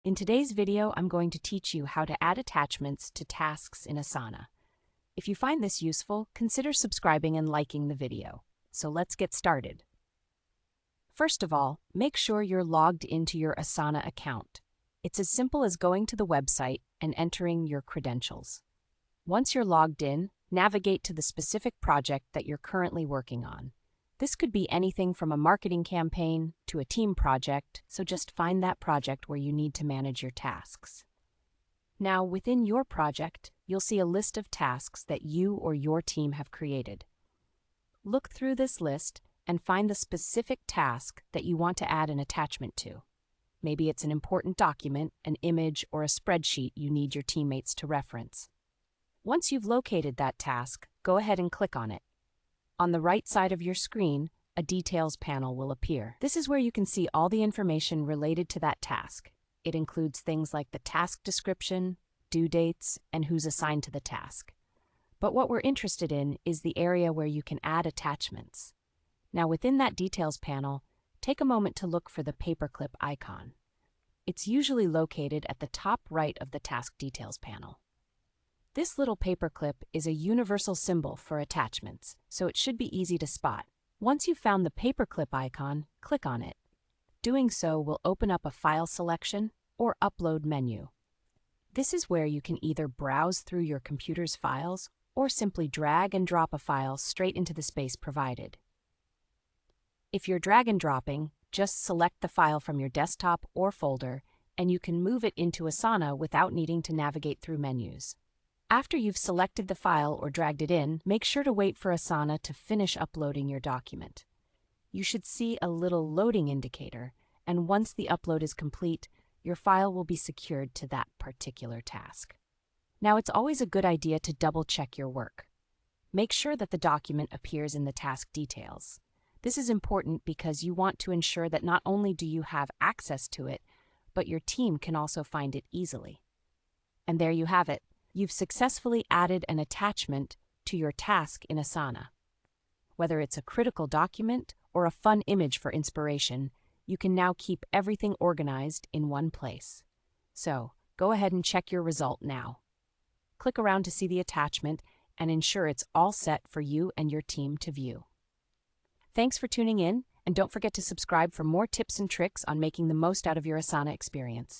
In today's video, I'm going to teach you how to add attachments to tasks in Asana. If you find this useful, consider subscribing and liking the video. So let's get started. First of all, make sure you're logged into your Asana account. It's as simple as going to the website and entering your credentials. Once you're logged in, navigate to the specific project that you're currently working on. This could be anything from a marketing campaign to a team project, so just find that project where you need to manage your tasks. Now, within your project, you'll see a list of tasks that you or your team have created. Look through this list and find the specific task that you want to add an attachment to. Maybe it's an important document, an image, or a spreadsheet you need your teammates to reference. Once you've located that task, go ahead and click on it. On the right side of your screen, a Details panel will appear. This is where you can see all the information related to that task. It includes things like the task description, due dates, and who's assigned to the task. But what we're interested in is the area where you can add attachments. Now, within that Details panel, take a moment to look for the paperclip icon. It's usually located at the top right of the Task Details panel. This little paperclip is a universal symbol for attachments, so it should be easy to spot. Once you've found the paperclip icon, click on it. Doing so will open up a file selection or upload menu. This is where you can either browse through your computer's files or simply drag and drop a file straight into the space provided. If you're drag and dropping, just select the file from your desktop or folder, and you can move it into Asana without needing to navigate through menus. After you've selected the file or dragged it in, make sure to wait for Asana to finish uploading your document. You should see a little loading indicator, and once the upload is complete, your file will be secured to that particular task. Now, it's always a good idea to double-check your work. Make sure that the document appears in the task details. This is important because you want to ensure that not only do you have access to it, but your team can also find it easily. And there you have it. You've successfully added an attachment to your task in Asana. Whether it's a critical document or a fun image for inspiration, you can now keep everything organized in one place. So, go ahead and check your result now. Click around to see the attachment and ensure it's all set for you and your team to view. Thanks for tuning in, and don't forget to subscribe for more tips and tricks on making the most out of your Asana experience.